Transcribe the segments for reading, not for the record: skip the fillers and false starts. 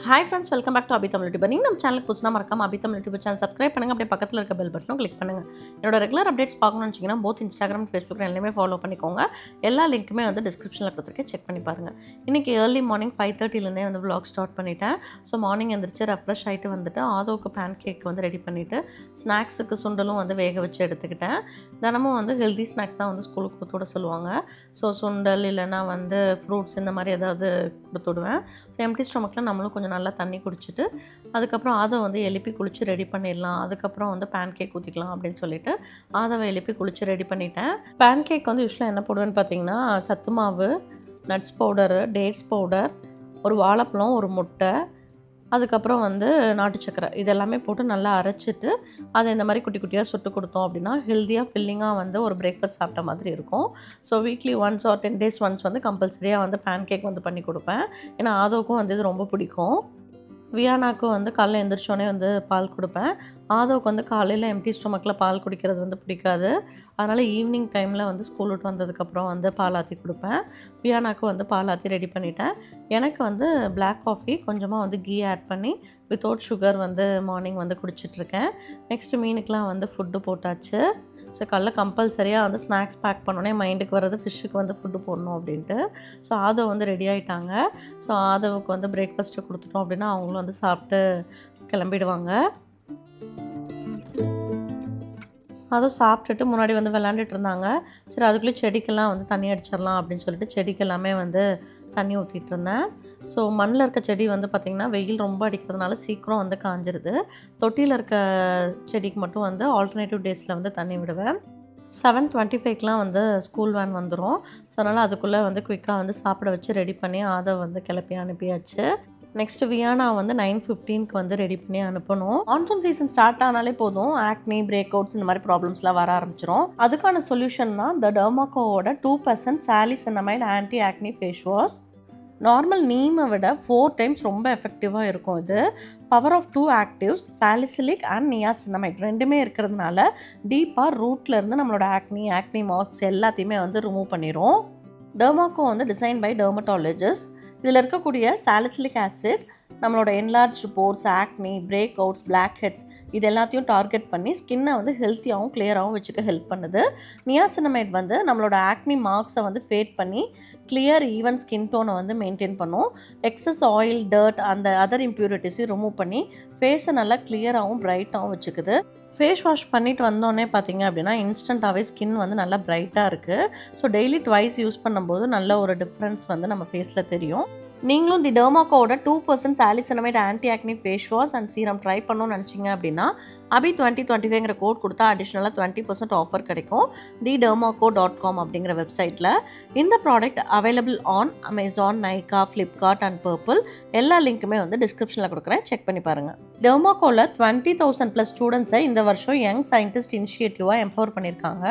Hi friends, welcome back to Abhi Tamil YouTube. நீங்கள் நம்ம சேனலுக்கு புதுசுனா மறக்காம Abhi Tamil YouTube channel subscribe பண்ணுங்க. அப்படியே பக்கத்துல இருக்க பெல் பட்டனும் கிளிக் பண்ணுங்க. என்னோட ரெகுலர் அப்டேட்ஸ் பார்க்கணும்னு நினைச்சீங்கன்னா both Instagram and Facebook ரெண்டுலயுமே ஃபாலோ பண்ணிக்கோங்க. எல்லா லிங்க்குமே வந்து டிஸ்கிரிப்ஷன்ல கொடுத்திருக்கேன், செக் பண்ணி பாருங்க. இன்னைக்கு early morning 5:30 ல இருந்தே வந்து vlog ஸ்டார்ட் பண்ணிட்டேன். ஸோ மார்னிங் எந்திரிச்சு ரெஃப்ரெஷ் ஆயிட்டு வந்துட்டு ஆதோக்கு பேன் கேக் வந்து ரெடி பண்ணிட்டு ஸ்நாக்ஸுக்கு சுண்டலும் வந்து வேக வச்சு எடுத்துக்கிட்டேன். தினமும் வந்து ஹெல்தி ஸ்நாக் தான் வந்து ஸ்கூலுக்கு கொடுத்து விட சொல்லுவாங்க. ஸோ சுண்டல் இல்லைன்னா வந்து ஃப்ரூட்ஸ் இந்த மாதிரி ஏதாவது கொடுத்து விடுவேன். ஸோ எம்டி ஸ்டொமக்கில் நம்மளும் கொஞ்சம் நல்லா தண்ணி குடிச்சிட்டு அதுக்கப்புறம் ஆதவை வந்து எழுப்பி குளித்து ரெடி பண்ணிடலாம், அதுக்கப்புறம் வந்து பேன் கேக் ஊற்றிக்கலாம் அப்படின்னு சொல்லிட்டு ஆதவை எழுப்பி குளித்து ரெடி பண்ணிட்டேன். பேன் கேக் வந்து யூஸ்வலாக என்ன போடுவேன்னு பார்த்தீங்கன்னா சத்து மாவு, நட்ஸ் பவுடரு, டேட்ஸ் பவுடர், ஒரு வாழைப்பழம், ஒரு முட்டை, அதுக்கப்புறம் வந்து நாட்டு சக்கரை இதெல்லாமே போட்டு நல்லா அரைச்சிட்டு அதை இந்த மாதிரி குட்டி குட்டியாக சுட்டு கொடுத்தோம் அப்படின்னா ஹெல்த்தியாக ஃபில்லிங்காக வந்து ஒரு பிரேக்ஃபாஸ்ட் சாப்பிட்ட மாதிரி இருக்கும். So weekly once or 10 days once வந்து கம்பல்சரியாக வந்து பேன் கேக் வந்து பண்ணி கொடுப்பேன். ஏன்னா ஆதோவுக்கும் வந்து இது ரொம்ப பிடிக்கும். வியானாக்கும் வந்து காலையில் எழுந்திரிச்சோடனே வந்து பால் கொடுப்பேன். ஆதோவுக்கு வந்து காலையில் எம்டி ஸ்டொமக்கில் பால் குடிக்கிறது வந்து பிடிக்காது. அதனால் ஈவினிங் டைமில் வந்து ஸ்கூல் விட்டு வந்ததுக்கப்புறம் வந்து பால் ஆற்றி கொடுப்பேன். வியானாக்கும் வந்து பால் ஆற்றி ரெடி பண்ணிட்டேன். எனக்கு வந்து பிளாக் காஃபி கொஞ்சமாக வந்து கீ ஆட் பண்ணி வித்தவுட் சுகர் வந்து மார்னிங் வந்து குடிச்சிட்ருக்கேன். நெக்ஸ்ட்டு மீனுக்கெலாம் வந்து ஃபுட்டு போட்டாச்சு. ஸோ காலைல கம்பல்சரியாக வந்து ஸ்நாக்ஸ் பேக் பண்ணோன்னே மைண்டுக்கு வர்றது ஃபிஷ்ஷுக்கு வந்து ஃபுட்டு போடணும் அப்படின்ட்டு. ஸோ ஆதவ் வந்து ரெடி ஆகிட்டாங்க. ஸோ ஆதவுக்கு வந்து பிரேக்ஃபாஸ்ட்டு கொடுத்துட்டோம் அப்படின்னா அவங்களும் வந்து சாப்பிட்டு கிளம்பிடுவாங்க. அதுவும் சாப்பிட்டுட்டு முன்னாடி வந்து விளாண்டுட்டு இருந்தாங்க. சரி அதுக்குள்ளே செடிக்கெல்லாம் வந்து தண்ணி அடிச்சிடலாம் அப்படின்னு சொல்லிட்டு செடிக்கெல்லாமே வந்து தண்ணி ஊற்றிட்டு இருந்தேன். ஸோ மண்ணில் இருக்க செடி வந்து பார்த்திங்கன்னா வெயில் ரொம்ப அடிக்கிறதுனால சீக்கிரம் வந்து காஞ்சிருது. தொட்டியில் இருக்க செடிக்கு மட்டும் வந்து ஆல்டர்னேட்டிவ் டேஸில் வந்து தண்ணி விடுவேன். 7:25க்கெலாம் வந்து ஸ்கூல் வேன் வந்துடும். ஸோ அதனால் அதுக்குள்ளே வந்து குயிக்காக வந்து சாப்பிட வச்சு ரெடி பண்ணி அதை வந்து கிளப்பி அனுப்பியாச்சு. நெக்ஸ்ட்டு வியானா வந்து 9:15க்கு வந்து ரெடி பண்ணி அனுப்பணும். மான்சூன் சீசன் ஸ்டார்ட் ஆனாலே போதும் ஆக்னி, பிரேக் அவுட்ஸ் இந்த மாதிரி ப்ராப்ளம்ஸ்லாம் வர ஆரம்பிச்சிடும். அதுக்கான சொல்யூஷன் தான் த டெர்மாக்கோவோட 2% சாலிசினமைட் anti acne face wash. Normal நீமை விட 4 times ரொம்ப எஃபெக்டிவாக இருக்கும். இது power of 2 actives salicylic and niacinamide ரெண்டுமே இருக்கிறதுனால டீப்பாக ரூட்லேருந்து நம்மளோட ஆக்னி மார்க்ஸ் எல்லாத்தையுமே வந்து ரிமூவ் பண்ணிடும். டெர்மாக்கோ வந்து டிசைன் பை டெர்மட்டாலஜிஸ்ட். இதில் இருக்கக்கூடிய சாலிசிலிக் ஆசிட் நம்மளோட enlarge pores, acne, breakouts, blackheads இது எல்லாத்தையும் டார்கெட் பண்ணி ஸ்கின்னை வந்து ஹெல்த்தியாகவும் கிளியராகவும் வச்சுக்க ஹெல்ப் பண்ணுது. நியாசினமைட் வந்து நம்மளோட ஆக்னி மார்க்ஸை வந்து ஃபேட் பண்ணி கிளியர் ஈவன் ஸ்கின் டோனை வந்து மெயின்டைன் பண்ணும். எக்ஸஸ் ஆயில், டர்ட் அந்த அதர் இம்ப்யூரிட்டிஸையும் ரிமூவ் பண்ணி ஃபேஸை நல்லா கிளியராகவும் பிரைட்டாகவும் வச்சுக்குது. ஃபேஸ் வாஷ் பண்ணிவிட்டு வந்தோடனே பார்த்திங்க அப்படின்னா இன்ஸ்டண்ட்டாகவே ஸ்கின் வந்து நல்லா பிரைட்டாக இருக்குது. ஸோ டெய்லி ட்வைஸ் யூஸ் பண்ணும்போது நல்ல ஒரு டிஃப்ரென்ஸ் வந்து நம்ம ஃபேஸில் தெரியும். நீங்களும் தி டெர்மாக்கோட 2% சாலிசினமைட் anti acne face wash and serum try பண்ணணும்னு நினச்சிங்க அப்படின்னா abhi2025ங்கிற கோட் கொடுத்தா அடிஷ்னலாக 20% ஆஃபர் கிடைக்கும் thedermaco.com அப்படிங்கிற வெப்சைட்டில். இந்த product available on Amazon, Nykaa, Flipkart and purple. எல்லா லிங்க்குமே வந்து டிஸ்கிரிப்ஷனில் கொடுக்குறேன், செக் பண்ணி பாருங்கள். டெர்மாக்கோவில் 20,000+ ஸ்டூடெண்ட்ஸை இந்த வருஷம் யங் சயின்டிஸ்ட் இனிஷியேட்டிவாக எம்பவர் பண்ணியிருக்காங்க.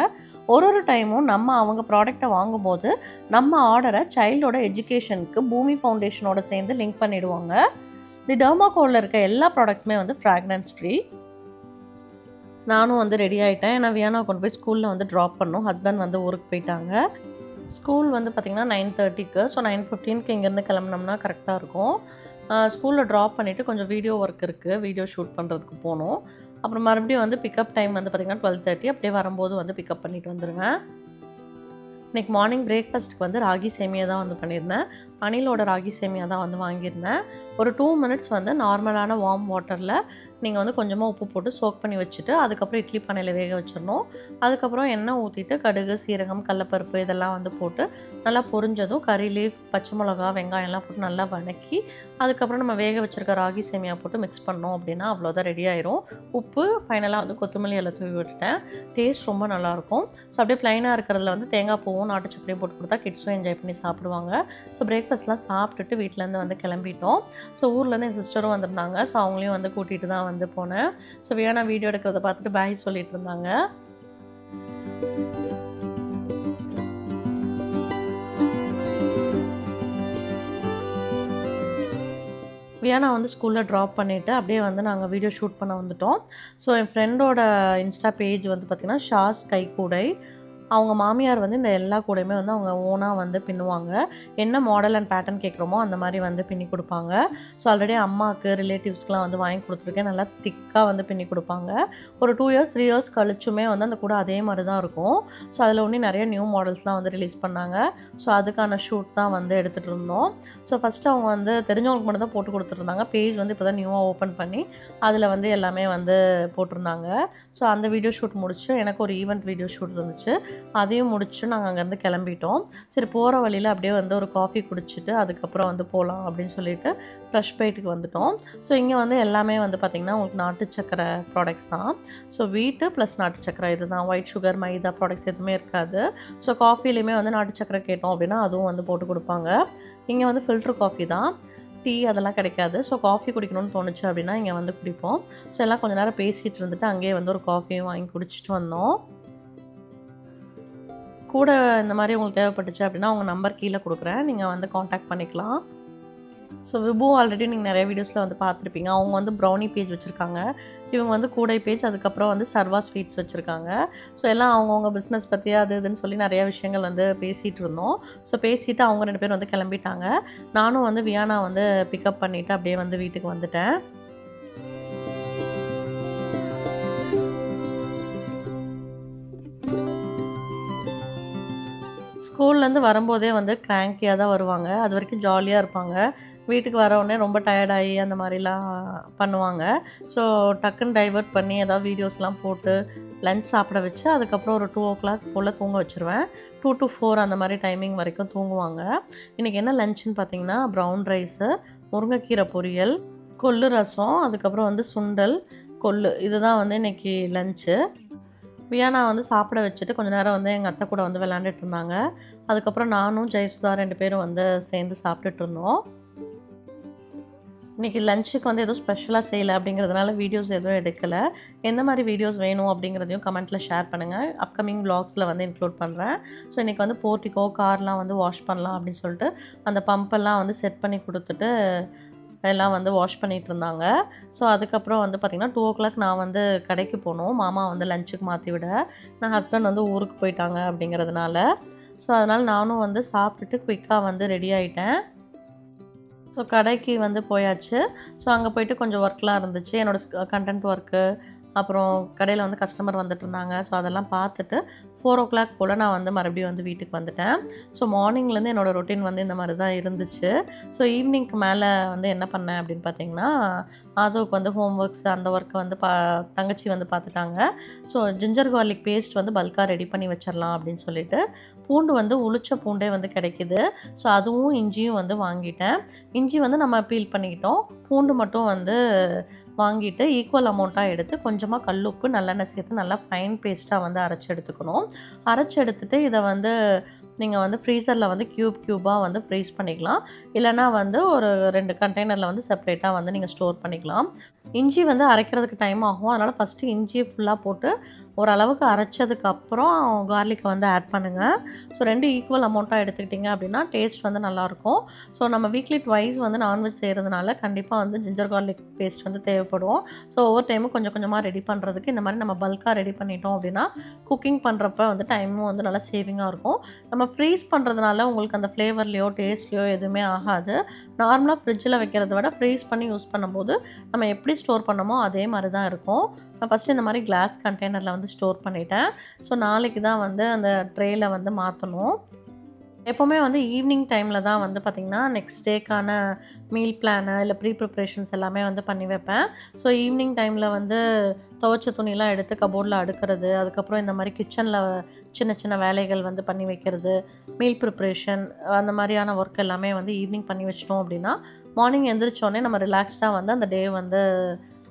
ஒரு டைமும் நம்ம அவங்க ப்ராடக்டை வாங்கும்போது நம்ம ஆர்டரை சைல்டோட எஜுகேஷனுக்கு பூமி ஃபவுண்டேஷனோட சேர்ந்து லிங்க் பண்ணிவிடுவாங்க. தி டெர்மாக்கோவில் இருக்க எல்லா ப்ராடக்ட்ஸுமே வந்து ஃப்ராக்ரன்ஸ் ஃப்ரீ. நானும் வந்து ரெடி ஆகிட்டேன். ஏன்னா வியானா கொண்டு போய் ஸ்கூலில் வந்து ட்ராப் பண்ணோம். ஹஸ்பண்ட் வந்து ஊருக்கு போயிட்டாங்க. ஸ்கூல் வந்து பார்த்திங்கன்னா 9:30க்கு. ஸோ 9:15க்கு இங்கேருந்து கிளம்புனோம்னா கரெக்டாக இருக்கும். ஸ்கூலில் ட்ராப் பண்ணிவிட்டு கொஞ்சம் வீடியோ ஒர்க் இருக்குது, வீடியோ ஷூட் பண்ணுறதுக்கு போகணும். அப்புறம் மறுபடியும் வந்து பிக்கப் டைம் வந்து பார்த்திங்கன்னா 12:30. அப்படியே வரும்போது வந்து பிக்கப் பண்ணிவிட்டு வந்துடுவேன். இன்றைக்கி மார்னிங் பிரேக்ஃபாஸ்ட்டுக்கு வந்து ராகி சேமியா தான் வந்து பண்ணியிருந்தேன். அணிலோட ராகி சேமியா தான் வந்து வாங்கியிருந்தேன். ஒரு 2 minutes வந்து நார்மலான வார்ம் வாட்டரில் நீங்கள் வந்து கொஞ்சமாக உப்பு போட்டு சோக் பண்ணி வச்சுட்டு அதுக்கப்புறம் இட்லி பானையில் வேக வச்சிடணும். அதுக்கப்புறம் எண்ணெய் ஊற்றிட்டு கடுகு, சீரகம், கடலப்பருப்பு இதெல்லாம் வந்து போட்டு நல்லா பொரிஞ்சதும் கறி லீஃப், பச்சை மிளகா, வெங்காயம்லாம் போட்டு நல்லா வதக்கி அதுக்கப்புறம் நம்ம வேக வச்சுருக்க ராகி சேமியா போட்டு மிக்ஸ் பண்ணோம் அப்படின்னா அவ்வளோதான், ரெடி ஆயிரும். உப்பு ஃபைனலாக வந்து கொத்தமல்லி எல்லாம் தூவி விட்டுட்டேன். டேஸ்ட் ரொம்ப நல்லாயிருக்கும். ஸோ அப்படியே ப்ளைனாக இருக்கிறதுல வந்து தேங்காய் பூவும் நாட்டு சக்கரையும் போட்டு கொடுத்தா கிட்ஸும் என்ஜாய் பண்ணி சாப்பிடுவாங்க. ஸோ பிரேக்ஃபாஸ்ட்லாம் சாப்பிட்டுட்டு வீட்டிலேருந்து வந்து கிளம்பிட்டோம். ஸோ ஊர்லேருந்து என் சிஸ்டரும் வந்திருந்தாங்க. ஸோ அவங்களையும் வந்து கூட்டிகிட்டு தான் வந்து போனேன். ஸோ வியானா வீடியோ எடுக்கிறத பார்த்துட்டு பாய் சொல்லிட்டு இருந்தாங்க. வியானா வந்து ஸ்கூலில் ட்ராப் பண்ணிவிட்டு அப்படியே வந்து நாங்கள் வீடியோ ஷூட் பண்ண வந்துட்டோம். ஸோ என் ஃப்ரெண்டோட இன்ஸ்டா பேஜ் வந்து பார்த்திங்கன்னா ஷாஸ் கைக்கூடை. அவங்க மாமியார் வந்து இந்த எல்லா கூடையுமே வந்து அவங்க ஓனாக வந்து பின்னுவாங்க. என்ன மாடல் அண்ட் பேட்டர்ன் கேட்குறோமோ அந்த மாதிரி வந்து பின்னி கொடுப்பாங்க. ஸோ ஆல்ரெடி அம்மாவுக்கு ரிலேட்டிவ்ஸ்க்குலாம் வந்து வாங்கி கொடுத்துருக்கேன். நல்லா திக்காக வந்து பின்னி கொடுப்பாங்க. ஒரு 2 இயர்ஸ் 3 இயர்ஸ் கழிச்சுமே வந்து அந்த கூடை அதே மாதிரி தான் இருக்கும். ஸோ அதில் இன்னும் நிறைய நியூ மாடல்ஸ்லாம் வந்து ரிலீஸ் பண்ணாங்க. ஸோ அதுக்கான ஷூட் தான் வந்து எடுத்துகிட்டு இருந்தோம். ஸோ ஃபஸ்ட்டு அவங்க வந்து தெரிஞ்சவங்களுக்கு மட்டும் தான் போட்டு கொடுத்துருந்தாங்க. பேஜ் வந்து இப்போ தான் நியூவாக ஓப்பன் பண்ணி அதில் வந்து எல்லாமே வந்து போட்டிருந்தாங்க. ஸோ அந்த வீடியோ ஷூட் முடிச்சு எனக்கு ஒரு ஈவெண்ட் வீடியோ ஷூட் இருந்துச்சு. அதையும் முடிச்சு நாங்கள் அங்கேருந்து கிளம்பிட்டோம். சரி போகிற வழியில் அப்படியே வந்து ஒரு காஃபி குடிச்சிட்டு அதுக்கப்புறம் வந்து போகலாம் அப்படின்னு சொல்லிட்டு ஃப்ரெஷ் பைட்டுக்கு வந்துட்டோம். ஸோ இங்கே வந்து எல்லாமே வந்து பார்த்திங்கன்னா உங்களுக்கு நாட்டு சக்கரை ப்ராடக்ட்ஸ் தான். ஸோ வீட்டு ப்ளஸ் நாட்டு சக்கரை இது தான். ஒயிட் சுகர் மைதா ப்ராடக்ட்ஸ் எதுவுமே இருக்காது. ஸோ காஃபிலையுமே வந்து நாட்டு சக்கரை கேட்டோம் அப்படின்னா அதுவும் வந்து போட்டு கொடுப்பாங்க. இங்கே வந்து ஃபில்ட்ரு காஃபி தான், டீ அதெல்லாம் கிடைக்காது. ஸோ காஃபி குடிக்கணும்னு தோணுச்சு அப்படின்னா இங்கே வந்து குடிப்போம். ஸோ எல்லாம் கொஞ்சம் நேரம் பேசிகிட்டு இருந்துட்டு அங்கேயே வந்து ஒரு காஃபியும் வாங்கி குடிச்சிட்டு வந்தோம். கூட இந்த மாதிரி உங்களுக்கு தேவைப்பட்டுச்சு அப்படின்னா அவங்க நம்பர் கீழே கொடுக்குறேன், நீங்கள் வந்து காண்டாக்ட் பண்ணிக்கலாம். ஸோ விபு ஆல்ரெடி நீங்கள் நிறைய வீடியோஸில் வந்து பார்த்துருப்பீங்க. அவங்க வந்து ப்ரௌனி பேஜ் வச்சுருக்காங்க. இவங்க வந்து கூடை பேஜ், அதுக்கப்புறம் வந்து சர்வா ஸ்வீட்ஸ் வச்சுருக்காங்க. ஸோ எல்லாம் அவங்கவுங்க பிஸ்னஸ் பற்றி அது இதுன்னு சொல்லி நிறைய விஷயங்கள் வந்து பேசிகிட்டு இருந்தோம். ஸோ பேசிவிட்டு அவங்க 2 பேரும் வந்து கிளம்பிட்டாங்க. நானும் வந்து வியானா வந்து பிக்கப் பண்ணிவிட்டு அப்படியே வந்து வீட்டுக்கு வந்துட்டேன். ஸ்கூல்லேருந்து வரும்போதே வந்து கிராங்கியாக தான் வருவாங்க. அது வரைக்கும் ஜாலியாக இருப்பாங்க. வீட்டுக்கு வரவுடனே ரொம்ப டயர்டாகி அந்த மாதிரிலாம் பண்ணுவாங்க. ஸோ டக்குன்னு டைவர்ட் பண்ணி ஏதாவது வீடியோஸ்லாம் போட்டு லஞ்ச் சாப்பிட வச்சு அதுக்கப்புறம் ஒரு 2 o'clock போல் தூங்க வச்சுருவேன். 2 to 4 அந்த மாதிரி டைமிங் வரைக்கும் தூங்குவாங்க. இன்றைக்கி என்ன லஞ்சுன்னு பார்த்தீங்கன்னா ப்ரௌன் ரைஸு, முருங்கைக்கீரை பொரியல், கொள்ளு ரசம், அதுக்கப்புறம் வந்து சுண்டல், கொள்ளு, இதுதான் வந்து இன்றைக்கி லஞ்சு. வியானா வந்து சாப்பிட வச்சுட்டு கொஞ்சம் நேரம் வந்து எங்கள் அத்தை கூட வந்து விளாண்டுட்டு இருந்தாங்க. அதுக்கப்புறம் நானும் ஜெயசுதா 2 பேரும் வந்து சேர்ந்து சாப்பிட்டுட்டு இருந்தோம். இன்றைக்கி லஞ்சுக்கு வந்து எதுவும் ஸ்பெஷலாக செய்யலை அப்படிங்கிறதுனால வீடியோஸ் எதுவும் எடுக்கலை. எந்த மாதிரி வீடியோஸ் வேணும் அப்படிங்கிறதையும் கமெண்ட்டில் ஷேர் பண்ணுங்கள். அப்கமிங் வ்ளாக்ஸில் வந்து இன்க்ளூட் பண்ணுறேன். ஸோ இன்றைக்கி வந்து போர்ட்டிகோ கார்லாம் வந்து வாஷ் பண்ணலாம் அப்படின்னு சொல்லிட்டு அந்த பம்பெல்லாம் வந்து செட் பண்ணி கொடுத்துட்டு எல்லாம் வந்து வாஷ் பண்ணிகிட்டு இருந்தாங்க. ஸோ அதுக்கப்புறம் வந்து பார்த்திங்கன்னா 2 o'clock நான் வந்து கடைக்கு போகணும். மாமா வந்து லஞ்சுக்கு மாற்றி விட, நான் ஹஸ்பண்ட் வந்து ஊருக்கு போயிட்டாங்க அப்படிங்கிறதுனால. ஸோ அதனால் நானும் வந்து சாப்பிட்டுட்டு குயிக்காக வந்து ரெடி ஆகிட்டேன். ஸோ கடைக்கு வந்து போயாச்சு. ஸோ அங்கே போய்ட்டு கொஞ்சம் ஒர்க்லாம் இருந்துச்சு. என்னோடய கண்டென்ட் ஒர்க்கு, அப்புறம் கடையில் வந்து கஸ்டமர் வந்துட்டு இருந்தாங்க. ஸோ அதெல்லாம் பார்த்துட்டு 4 o'clock போல் நான் வந்து மறுபடியும் வந்து வீட்டுக்கு வந்துட்டேன். ஸோ மார்னிங்லேருந்து என்னோடய ரொட்டீன் வந்து இந்த மாதிரி தான் இருந்துச்சு. ஸோ ஈவினிங்க்கு மேலே வந்து என்ன பண்ணேன் அப்படின்னு பார்த்தீங்கன்னா, அதுக்கு வந்து ஹோம் ஒர்க்ஸ் அந்த ஒர்க்கை வந்து தங்கச்சி வந்து பார்த்துட்டாங்க. ஸோ ஜிஞ்சர் கார்லிக் பேஸ்ட் வந்து பல்காக ரெடி பண்ணி வச்சிடலாம் அப்படின்னு சொல்லிட்டு பூண்டு வந்து உளிச்ச பூண்டே வந்து கிடைக்கிது. ஸோ அதுவும் இஞ்சியும் வந்து வாங்கிட்டேன். இஞ்சி வந்து நம்ம பீல் பண்ணிக்கிட்டோம். பூண்டு மட்டும் வந்து வாங்கிட்டு ஈக்குவல் அமௌண்ட்டாக எடுத்து கொஞ்சமாக கல்லுப்பு நல்லெண்ணெய் சேர்த்து நல்லா ஃபைன் பேஸ்ட்டாக வந்து அரைச்சி எடுத்துக்கணும். அரைச்சி எடுத்துகிட்டு இதை வந்து நீங்கள் வந்து ஃப்ரீசரில் வந்து க்யூபாக வந்து ஃப்ரீஸ் பண்ணிக்கலாம். இல்லைனா வந்து ஒரு 2 கண்டெய்னரில் வந்து செப்பரேட்டாக வந்து நீங்கள் ஸ்டோர் பண்ணிக்கலாம். இஞ்சி வந்து அரைக்கிறதுக்கு டைம் ஆகும். அதனால் ஃபஸ்ட்டு இஞ்சியை ஃபுல்லாக போட்டு ஓரளவுக்கு அரைச்சதுக்கப்புறம் கார்லிக்கை வந்து ஆட் பண்ணுங்கள். ஸோ 2 ஈக்குவல் அமௌண்ட்டாக எடுத்துக்கிட்டிங்க அப்படின்னா டேஸ்ட் வந்து நல்லாயிருக்கும். ஸோ நம்ம வீக்லி ட்வைஸ் வந்து நான்வெஜ் செய்கிறதுனால கண்டிப்பாக வந்து ஜிஞ்சர் கார்லிக் பேஸ்ட் வந்து தேவைப்படும். ஸோ ஒவ்வொரு டைமும் கொஞ்சம் கொஞ்சமாக ரெடி பண்ணுறதுக்கு இந்த மாதிரி நம்ம பல்காக ரெடி பண்ணிட்டோம் அப்படின்னா குக்கிங் பண்ணுறப்ப வந்து டைமும் வந்து நல்லா சேவிங்காக இருக்கும். நம்ம ஃப்ரீஸ் பண்ணுறதுனால உங்களுக்கு அந்த ஃப்ளேவர்லையோ டேஸ்ட்லையோ எதுவுமே ஆகாது. நார்மலாக ஃப்ரிட்ஜில் வைக்கிறத விட ஃப்ரீஸ் பண்ணி யூஸ் பண்ணும்போது நம்ம எப்படி ஸ்டோர் பண்ணமோ அதே மாதிரி தான் இருக்கும். நான் ஃபஸ்ட்டு இந்த மாதிரி கிளாஸ் கண்டெய்னரில் வந்து ஸ்டோர் பண்ணிட்டேன். ஸோ நாளைக்கு தான் வந்து அந்த ட்ரேயில் வந்து மாற்றணும். எப்போவுமே வந்து ஈவினிங் டைமில் தான் வந்து பார்த்திங்கன்னா நெக்ஸ்ட் டேக்கான மீல் பிளானு இல்லை ப்ரிப்ரேஷன்ஸ் எல்லாமே வந்து பண்ணி வைப்பேன். ஸோ ஈவினிங் டைமில் வந்து துவைச்ச துணிலாம் எடுத்து கபோர்டில் அடுக்கிறது, அதுக்கப்புறம் இந்த மாதிரி கிச்சனில் சின்ன சின்ன வேலைகள் வந்து பண்ணி வைக்கிறது, மீல் ப்ரிப்ரேஷன் அந்த மாதிரியான ஒர்க் எல்லாமே வந்து ஈவினிங் பண்ணி வச்சிட்டோம் அப்படின்னா மார்னிங் எழுந்திரிச்சோடனே நம்ம ரிலாக்ஸ்டாக வந்து அந்த டே வந்து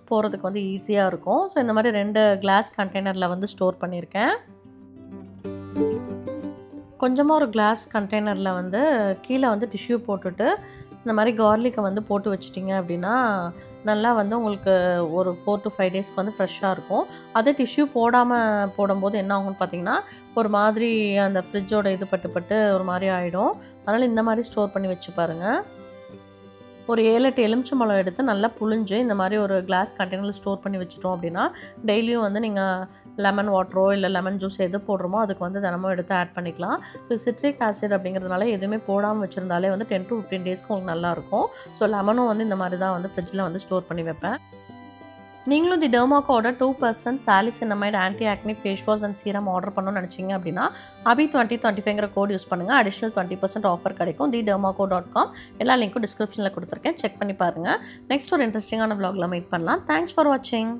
போகிறதுக்கு வந்து ஈஸியாக இருக்கும். ஸோ இந்த மாதிரி 2 கிளாஸ் கண்டெய்னரில் வந்து ஸ்டோர் பண்ணியிருக்கேன். கொஞ்சமாக ஒரு கிளாஸ் கண்டெய்னரில் வந்து கீழே வந்து டிஷ்யூ போட்டுட்டு இந்த மாதிரி கார்லிக்கை வந்து போட்டு வச்சிட்டிங்க அப்படின்னா நல்லா வந்து உங்களுக்கு ஒரு 4 to 5 டேஸ்க்கு வந்து ஃப்ரெஷ்ஷாக இருக்கும். அதே டிஷ்யூ போடாமல் போடும்போது என்ன ஆகும்னு பார்த்தீங்கன்னா ஒரு மாதிரி அந்த ஃப்ரிட்ஜோட இது பட்டு ஒரு மாதிரி ஆகிடும். அதனால் இந்த மாதிரி ஸ்டோர் பண்ணி வச்சு பாருங்கள். ஒரு 7-8 எலுமிச்சம்பழம் எடுத்து நல்லா புழிஞ்சு இந்த மாதிரி ஒரு கிளாஸ் கண்டெய்னரில் ஸ்டோர் பண்ணி வச்சுட்டோம் அப்படின்னா டெய்லியும் வந்து நீங்கள் லெமன் வாட்டரோ இல்லை லெமன் ஜூஸ் எது போடுறோமோ அதுக்கு வந்து தினமும் எடுத்து ஆட் பண்ணிக்கலாம். ஸோ சிட்ரிக் ஆசிட் அப்படிங்கிறதுனால எதுவுமே போடாமல் வச்சுருந்தாலே வந்து 10 to 15 டேஸ்க்கு உங்களுக்கு நல்லாயிருக்கும். ஸோ லெமனும் வந்து இந்த மாதிரி தான் வந்து ஃப்ரிட்ஜில் வந்து ஸ்டோர் பண்ணி வைப்பேன். நீங்களும் தி டெர்மாக்கோட 2% சாலிசினமைட் anti acne face wash and serum order பண்ணணும்னு நினச்சிங்க அப்படின்னா abi2025ங்கிற கோட் யூஸ் பண்ணுங்கள். அடிஷ்னல் 20% ஆஃபர் கிடைக்கும். thedermaco.com எல்லா லிங்க்கும் டிஸ்கிரிப்ஷனில் கொடுத்துருக்கேன். செக் பண்ணி பாருங்கள். நெக்ஸ்ட் ஒரு இன்ட்ரெஸ்டிங்கான vlogல மீட் பண்ணலாம். தேங்க்ஸ் ஃபார் வாட்சிங்.